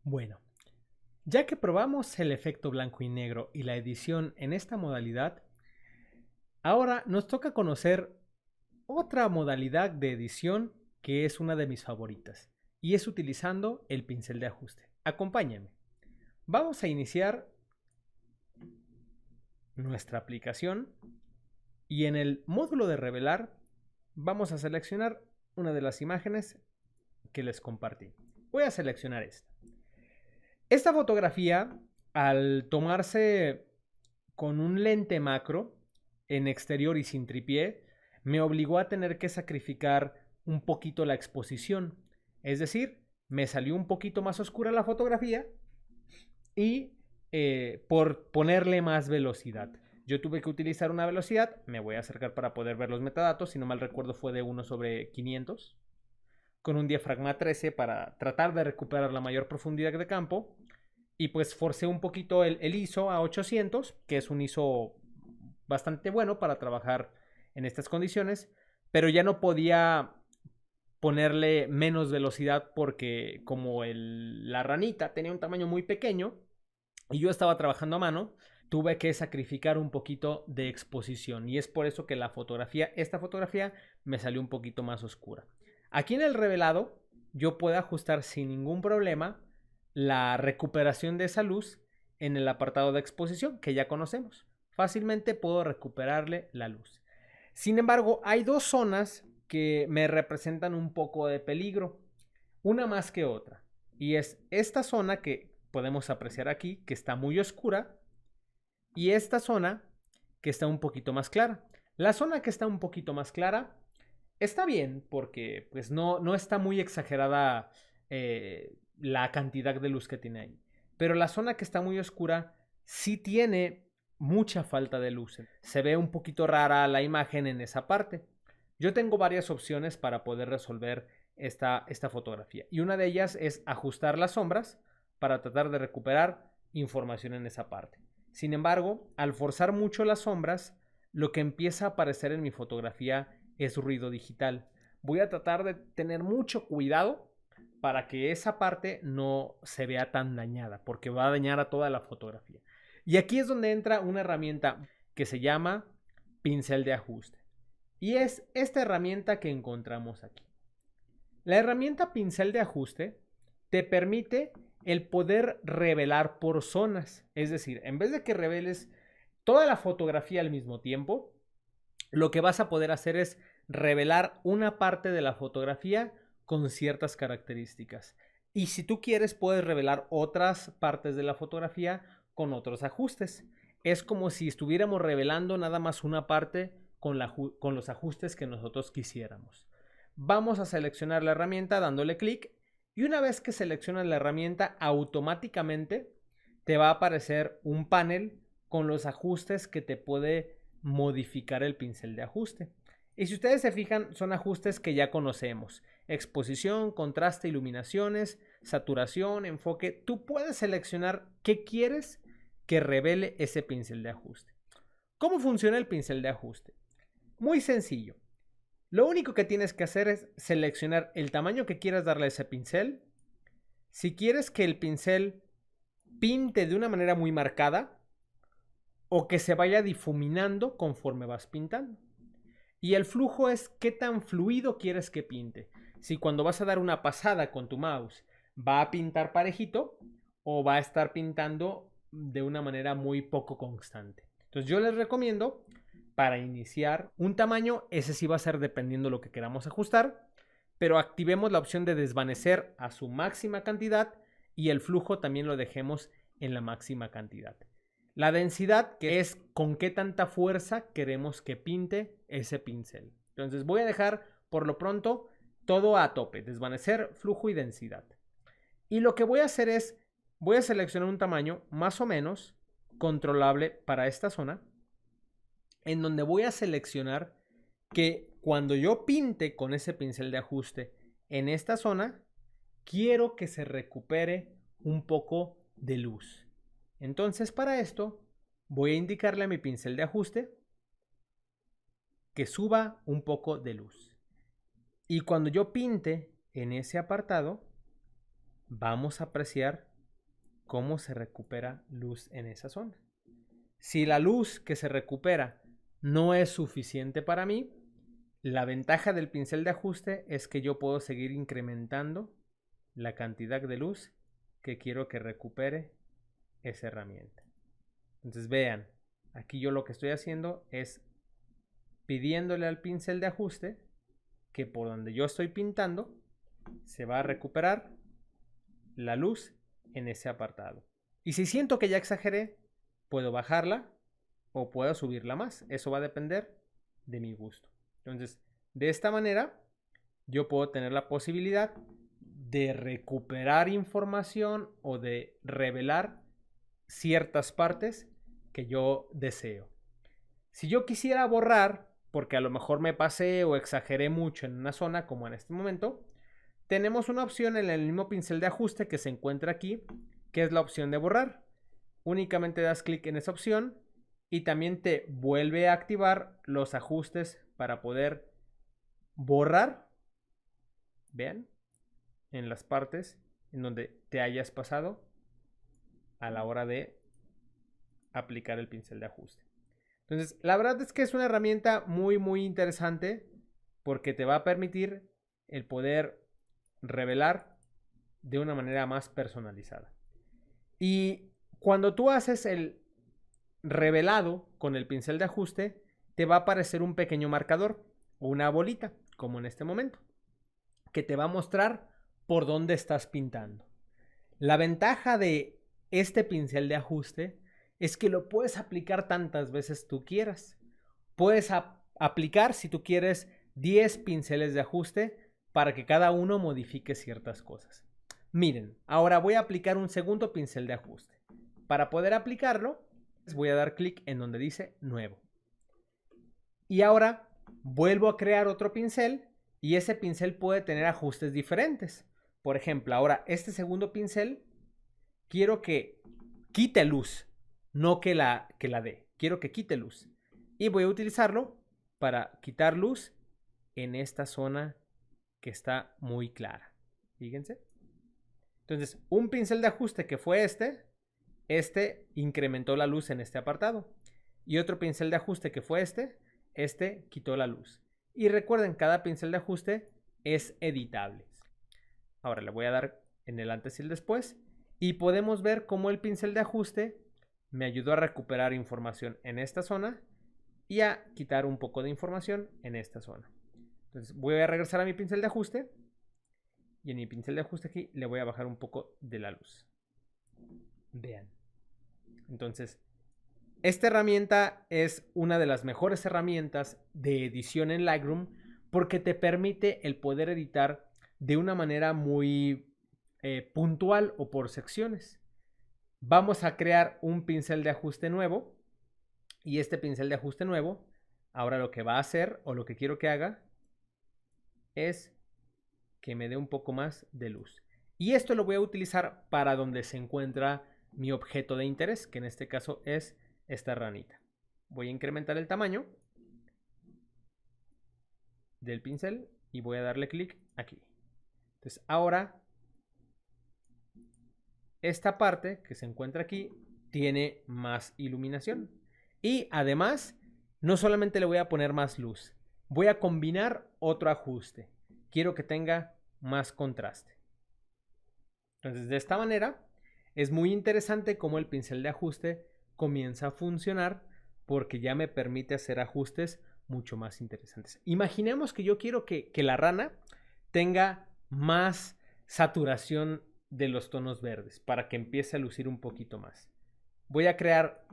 Bueno, ya que probamos el efecto blanco y negro y la edición en esta modalidad, ahora nos toca conocer otra modalidad de edición que es una de mis favoritas y es utilizando el pincel de ajuste. Acompáñame. Vamos a iniciar nuestra aplicación y en el módulo de revelar vamos a seleccionar una de las imágenes que les compartí. Voy a seleccionar esta. Esta fotografía, al tomarse con un lente macro en exterior y sin tripié, me obligó a tener que sacrificar un poquito la exposición. Es decir, me salió un poquito más oscura la fotografía y por ponerle más velocidad. Yo tuve que utilizar una velocidad, me voy a acercar para poder ver los metadatos, si no mal recuerdo fue de 1/500, con un diafragma 13 para tratar de recuperar la mayor profundidad de campo. Y pues forcé un poquito el ISO a 800, que es un ISO bastante bueno para trabajar en estas condiciones, pero ya no podía ponerle menos velocidad porque como la ranita tenía un tamaño muy pequeño y yo estaba trabajando a mano, tuve que sacrificar un poquito de exposición y es por eso que esta fotografía me salió un poquito más oscura. Aquí en el revelado yo puedo ajustar sin ningún problema la recuperación de esa luz en el apartado de exposición que ya conocemos. Fácilmente puedo recuperarle la luz. Sin embargo, hay dos zonas que me representan un poco de peligro, una más que otra. Y es esta zona que podemos apreciar aquí, que está muy oscura, y esta zona que está un poquito más clara. La zona que está un poquito más clara está bien porque pues no está muy exagerada la cantidad de luz que tiene ahí. Pero la zona que está muy oscura sí tiene mucha falta de luz. Se ve un poquito rara la imagen en esa parte. Yo tengo varias opciones para poder resolver esta fotografía. Y una de ellas es ajustar las sombras para tratar de recuperar información en esa parte. Sin embargo, al forzar mucho las sombras, lo que empieza a aparecer en mi fotografía es ruido digital. Voy a tratar de tener mucho cuidado para que esa parte no se vea tan dañada, porque va a dañar a toda la fotografía. Y aquí es donde entra una herramienta que se llama pincel de ajuste. Y es esta herramienta que encontramos aquí. La herramienta pincel de ajuste te permite el poder revelar por zonas. Es decir, en vez de que reveles toda la fotografía al mismo tiempo, lo que vas a poder hacer es revelar una parte de la fotografía con ciertas características. Y si tú quieres, puedes revelar otras partes de la fotografía con otros ajustes. Es como si estuviéramos revelando nada más una parte con los ajustes que nosotros quisiéramos. Vamos a seleccionar la herramienta dándole clic y una vez que seleccionas la herramienta, automáticamente te va a aparecer un panel con los ajustes que te puede modificar el pincel de ajuste. Y si ustedes se fijan, son ajustes que ya conocemos. Exposición, contraste, iluminaciones, saturación, enfoque. Tú puedes seleccionar qué quieres que revele ese pincel de ajuste. ¿Cómo funciona el pincel de ajuste? Muy sencillo. Lo único que tienes que hacer es seleccionar el tamaño que quieras darle a ese pincel. Si quieres que el pincel pinte de una manera muy marcada o que se vaya difuminando conforme vas pintando. Y el flujo es qué tan fluido quieres que pinte. Si cuando vas a dar una pasada con tu mouse va a pintar parejito o va a estar pintando de una manera muy poco constante. Entonces yo les recomiendo para iniciar un tamaño, ese sí va a ser dependiendo de lo que queramos ajustar, pero activemos la opción de desvanecer a su máxima cantidad y el flujo también lo dejemos en la máxima cantidad. La densidad, que es con qué tanta fuerza queremos que pinte ese pincel. Entonces voy a dejar por lo pronto todo a tope, desvanecer, flujo y densidad. Y lo que voy a hacer es, voy a seleccionar un tamaño más o menos controlable para esta zona, en donde voy a seleccionar que cuando yo pinte con ese pincel de ajuste en esta zona, quiero que se recupere un poco de luz. Entonces para esto voy a indicarle a mi pincel de ajuste que suba un poco de luz. Y cuando yo pinte en ese apartado, vamos a apreciar cómo se recupera luz en esa zona. Si la luz que se recupera no es suficiente para mí, la ventaja del pincel de ajuste es que yo puedo seguir incrementando la cantidad de luz que quiero que recupere esa herramienta. Entonces vean, aquí yo lo que estoy haciendo es pidiéndole al pincel de ajuste que por donde yo estoy pintando se va a recuperar la luz en ese apartado. Y si siento que ya exageré, puedo bajarla o puedo subirla más. Eso va a depender de mi gusto. Entonces, de esta manera, yo puedo tener la posibilidad de recuperar información o de revelar ciertas partes que yo deseo. Si yo quisiera borrar, porque a lo mejor me pasé o exageré mucho en una zona, como en este momento, tenemos una opción en el mismo pincel de ajuste que se encuentra aquí, que es la opción de borrar. Únicamente das clic en esa opción y también te vuelve a activar los ajustes para poder borrar, vean, en las partes en donde te hayas pasado a la hora de aplicar el pincel de ajuste. Entonces, la verdad es que es una herramienta muy interesante porque te va a permitir el poder revelar de una manera más personalizada. Y cuando tú haces el revelado con el pincel de ajuste, te va a aparecer un pequeño marcador o una bolita, como en este momento, que te va a mostrar por dónde estás pintando. La ventaja de este pincel de ajuste es que lo puedes aplicar tantas veces tú quieras. Puedes aplicar, si tú quieres, 10 pinceles de ajuste para que cada uno modifique ciertas cosas. Miren, ahora voy a aplicar un segundo pincel de ajuste. Para poder aplicarlo, voy a dar clic en donde dice nuevo. Y ahora vuelvo a crear otro pincel y ese pincel puede tener ajustes diferentes. Por ejemplo, ahora este segundo pincel quiero que quite luz, no que la dé. Quiero que quite luz. Y voy a utilizarlo para quitar luz en esta zona que está muy clara. Fíjense. Entonces, un pincel de ajuste que fue este incrementó la luz en este apartado. Y otro pincel de ajuste que fue este quitó la luz. Y recuerden, cada pincel de ajuste es editable. Ahora le voy a dar en el antes y el después. Y podemos ver cómo el pincel de ajuste me ayudó a recuperar información en esta zona y a quitar un poco de información en esta zona. Entonces voy a regresar a mi pincel de ajuste y en mi pincel de ajuste aquí le voy a bajar un poco de la luz. Vean. Entonces, esta herramienta es una de las mejores herramientas de edición en Lightroom porque te permite el poder editar de una manera muy puntual o por secciones. Vamos a crear un pincel de ajuste nuevo y este pincel de ajuste nuevo ahora lo que va a hacer o lo que quiero que haga es que me dé un poco más de luz. Y esto lo voy a utilizar para donde se encuentra mi objeto de interés, que en este caso es esta ranita. Voy a incrementar el tamaño del pincel y voy a darle clic aquí. Entonces ahora esta parte que se encuentra aquí tiene más iluminación. Y además, no solamente le voy a poner más luz, voy a combinar otro ajuste. Quiero que tenga más contraste. Entonces, de esta manera, es muy interesante cómo el pincel de ajuste comienza a funcionar porque ya me permite hacer ajustes mucho más interesantes. Imaginemos que yo quiero que la rana tenga más saturación de los tonos verdes para que empiece a lucir un poquito más. Voy a crear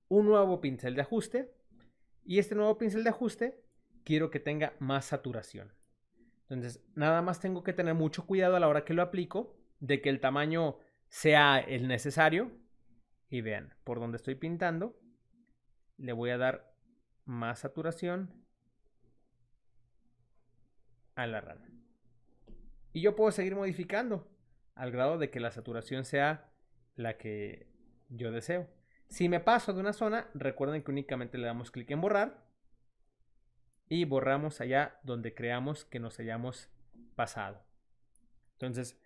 un nuevo pincel de ajuste y este nuevo pincel de ajuste quiero que tenga más saturación. Entonces, nada más tengo que tener mucho cuidado a la hora que lo aplico de que el tamaño sea el necesario. Y vean, por donde estoy pintando, le voy a dar más saturación a la rana. Y yo puedo seguir modificando al grado de que la saturación sea la que yo deseo. Si me paso de una zona, recuerden que únicamente le damos clic en borrar y borramos allá donde creamos que nos hayamos pasado. Entonces,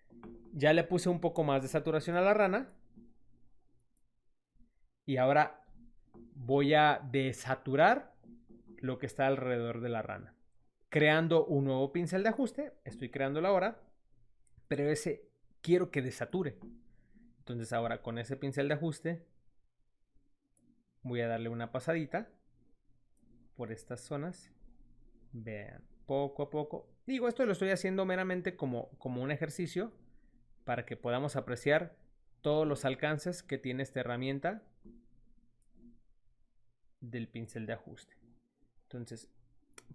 ya le puse un poco más de saturación a la rana Y ahora voy a desaturar lo que está alrededor de la rana, creando un nuevo pincel de ajuste. Estoy creándolo ahora, pero ese quiero que desature. Entonces ahora con ese pincel de ajuste voy a darle una pasadita por estas zonas. Vean, poco a poco. Digo, esto lo estoy haciendo meramente como un ejercicio para que podamos apreciar todos los alcances que tiene esta herramienta del pincel de ajuste. Entonces,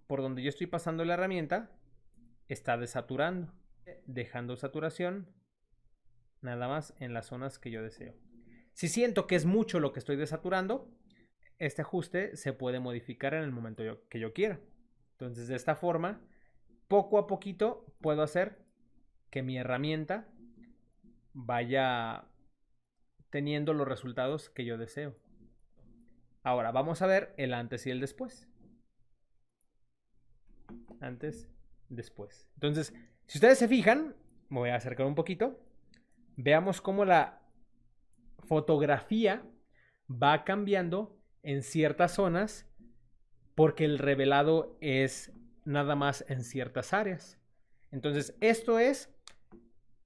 por donde yo estoy pasando la herramienta, está desaturando, dejando saturación nada más en las zonas que yo deseo. Si siento que es mucho lo que estoy desaturando, este ajuste se puede modificar en el momento que yo quiera. Entonces, de esta forma, poco a poquito puedo hacer que mi herramienta vaya teniendo los resultados que yo deseo. Ahora vamos a ver el antes y el después. Antes, después. Entonces, si ustedes se fijan, me voy a acercar un poquito. Veamos cómo la fotografía va cambiando en ciertas zonas porque el revelado es nada más en ciertas áreas. Entonces, esto es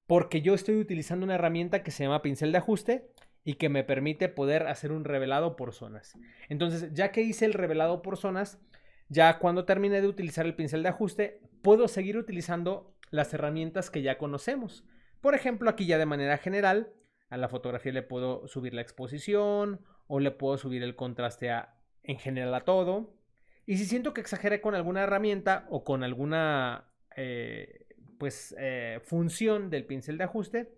porque yo estoy utilizando una herramienta que se llama pincel de ajuste y que me permite poder hacer un revelado por zonas. Entonces, ya que hice el revelado por zonas, ya cuando termine de utilizar el pincel de ajuste, puedo seguir utilizando las herramientas que ya conocemos. Por ejemplo, aquí ya de manera general, a la fotografía le puedo subir la exposición o le puedo subir el contraste en general a todo. Y si siento que exageré con alguna herramienta o con alguna función del pincel de ajuste,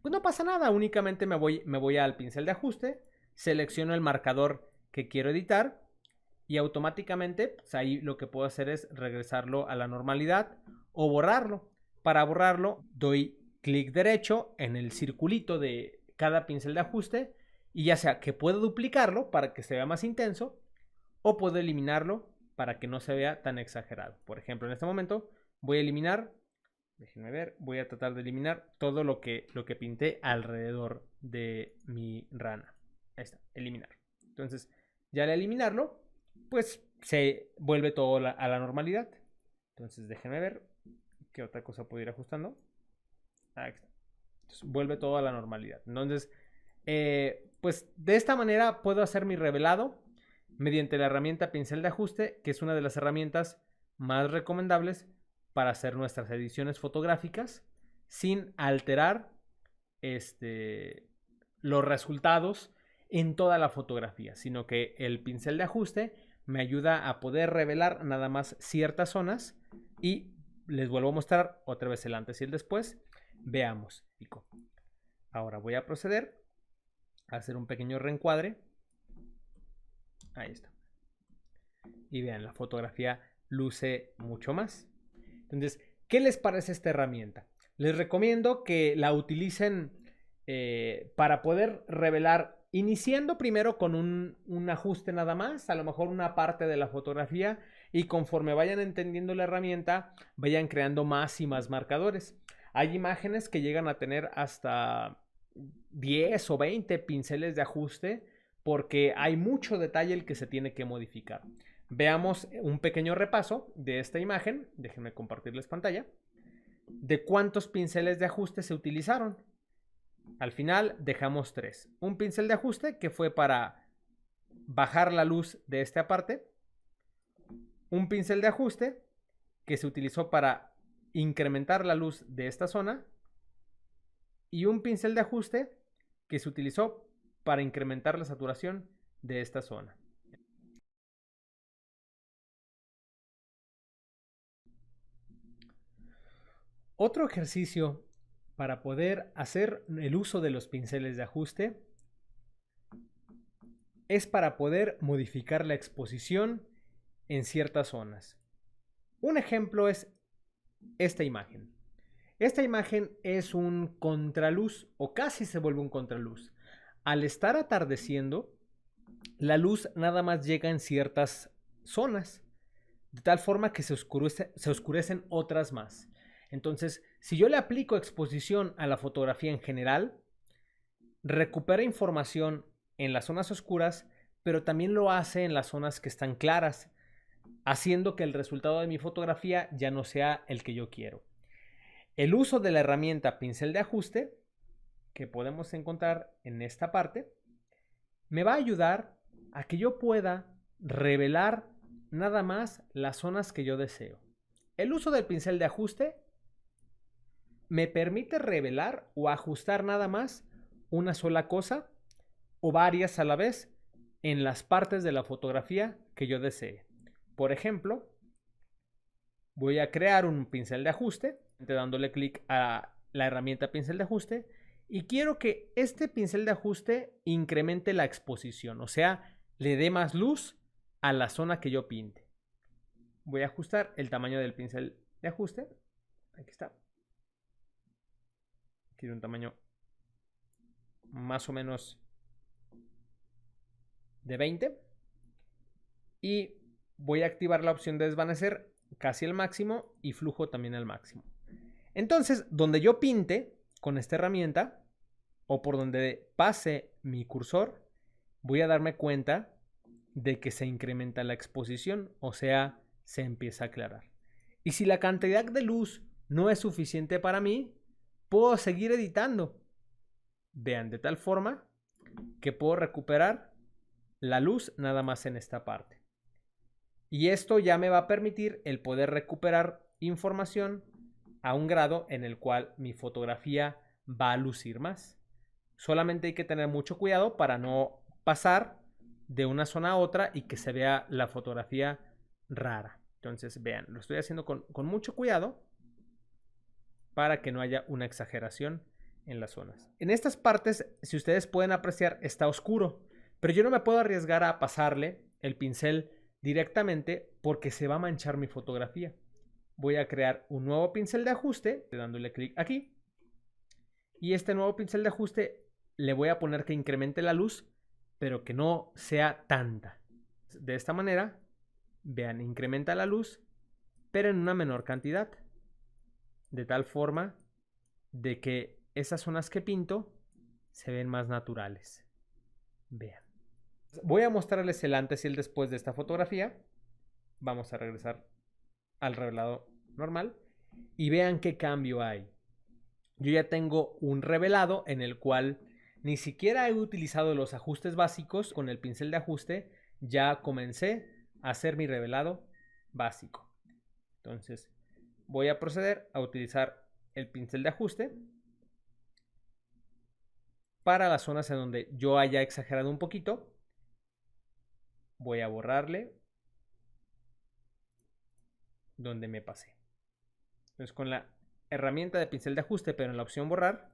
pues no pasa nada, únicamente me voy al pincel de ajuste, selecciono el marcador que quiero editar y automáticamente pues ahí lo que puedo hacer es regresarlo a la normalidad o borrarlo. Para borrarlo doy clic derecho en el circulito de cada pincel de ajuste y ya sea que puedo duplicarlo para que se vea más intenso o puedo eliminarlo para que no se vea tan exagerado. Por ejemplo, en este momento voy a eliminar, déjenme ver, voy a tratar de eliminar todo lo que pinté alrededor de mi rana. Ahí está, eliminar. Entonces, ya al eliminarlo, pues se vuelve todo a la normalidad. Entonces, déjenme ver qué otra cosa puedo ir ajustando. Ahí está. Entonces, vuelve todo a la normalidad. Entonces, pues de esta manera puedo hacer mi revelado mediante la herramienta pincel de ajuste, que es una de las herramientas más recomendables para hacer nuestras ediciones fotográficas sin alterar los resultados en toda la fotografía, sino que el pincel de ajuste me ayuda a poder revelar nada más ciertas zonas y les vuelvo a mostrar otra vez el antes y el después. Veamos, pico. Ahora voy a proceder a hacer un pequeño reencuadre. Ahí está. Y vean, la fotografía luce mucho más. Entonces, ¿qué les parece esta herramienta? Les recomiendo que la utilicen para poder revelar, iniciando primero con un ajuste nada más, a lo mejor una parte de la fotografía, y conforme vayan entendiendo la herramienta, vayan creando más y más marcadores. Hay imágenes que llegan a tener hasta 10 o 20 pinceles de ajuste porque hay mucho detalle el que se tiene que modificar. Veamos un pequeño repaso de esta imagen. Déjenme compartirles pantalla. De cuántos pinceles de ajuste se utilizaron. Al final dejamos 3. Un pincel de ajuste que fue para bajar la luz de esta parte. Un pincel de ajuste que se utilizó para incrementar la luz de esta zona. Y un pincel de ajuste que se utilizó para incrementar la saturación de esta zona. Otro ejercicio para poder hacer el uso de los pinceles de ajuste es para poder modificar la exposición en ciertas zonas. Un ejemplo es esta imagen. Esta imagen es un contraluz o casi se vuelve un contraluz. Al estar atardeciendo, la luz nada más llega en ciertas zonas, de tal forma que se oscurecen otras más. Entonces, si yo le aplico exposición a la fotografía en general, recupera información en las zonas oscuras, pero también lo hace en las zonas que están claras, haciendo que el resultado de mi fotografía ya no sea el que yo quiero. El uso de la herramienta pincel de ajuste, que podemos encontrar en esta parte, me va a ayudar a que yo pueda revelar nada más las zonas que yo deseo. El uso del pincel de ajuste me permite revelar o ajustar nada más una sola cosa o varias a la vez en las partes de la fotografía que yo desee. Por ejemplo, voy a crear un pincel de ajuste, dándole clic a la herramienta pincel de ajuste, y quiero que este pincel de ajuste incremente la exposición, o sea, le dé más luz a la zona que yo pinte. Voy a ajustar el tamaño del pincel de ajuste. Aquí está. Quiero un tamaño más o menos de 20. Y voy a activar la opción de desvanecer casi al máximo y flujo también al máximo. Entonces, donde yo pinte con esta herramienta o por donde pase mi cursor, voy a darme cuenta de que se incrementa la exposición, o sea, se empieza a aclarar. Y si la cantidad de luz no es suficiente para mí, puedo seguir editando. Vean, de tal forma que puedo recuperar la luz nada más en esta parte. Y esto ya me va a permitir el poder recuperar información a un grado en el cual mi fotografía va a lucir más. Solamente hay que tener mucho cuidado para no pasar de una zona a otra y que se vea la fotografía rara. Entonces, vean, lo estoy haciendo con mucho cuidado para que no haya una exageración en las zonas. En estas partes, si ustedes pueden apreciar, está oscuro, pero yo no me puedo arriesgar a pasarle el pincel directamente porque se va a manchar mi fotografía. Voy a crear un nuevo pincel de ajuste, dándole clic aquí. Y este nuevo pincel de ajuste le voy a poner que incremente la luz, pero que no sea tanta. De esta manera, vean, incrementa la luz, pero en una menor cantidad. De tal forma de que esas zonas que pinto se ven más naturales. Vean. Voy a mostrarles el antes y el después de esta fotografía. Vamos a regresar al revelado normal y vean qué cambio hay. Yo ya tengo un revelado en el cual ni siquiera he utilizado los ajustes básicos. Con el pincel de ajuste ya comencé a hacer mi revelado básico. Entonces voy a proceder a utilizar el pincel de ajuste para las zonas en donde yo haya exagerado un poquito. Voy a borrarle donde me pasé. Entonces con la herramienta de pincel de ajuste, pero en la opción borrar,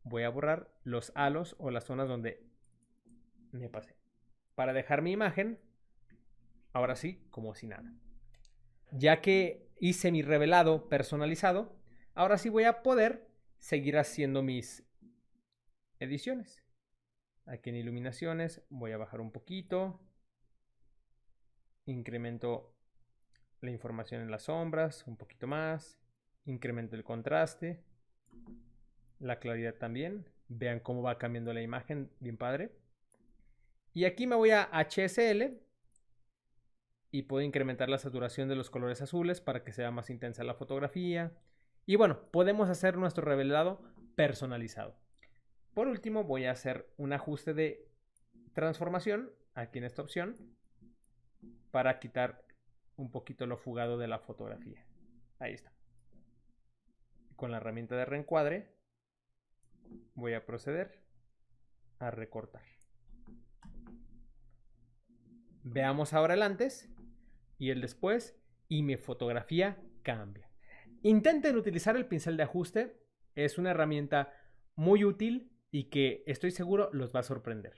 voy a borrar los halos o las zonas donde me pasé, para dejar mi imagen ahora sí como si nada. Ya que hice mi revelado personalizado, ahora sí voy a poder seguir haciendo mis ediciones. Aquí en iluminaciones voy a bajar un poquito, incremento la información en las sombras un poquito más, incremento el contraste, la claridad también. Vean cómo va cambiando la imagen, bien padre. Y aquí me voy a HSL y puedo incrementar la saturación de los colores azules para que sea más intensa la fotografía. Y bueno, podemos hacer nuestro revelado personalizado. Por último, voy a hacer un ajuste de transformación aquí en esta opción para quitar un poquito lo fugado de la fotografía. Ahí está. Con la herramienta de reencuadre voy a proceder a recortar. Veamos ahora el antes y el después y mi fotografía cambia. Intenten utilizar el pincel de ajuste. Es una herramienta muy útil y que estoy seguro los va a sorprender.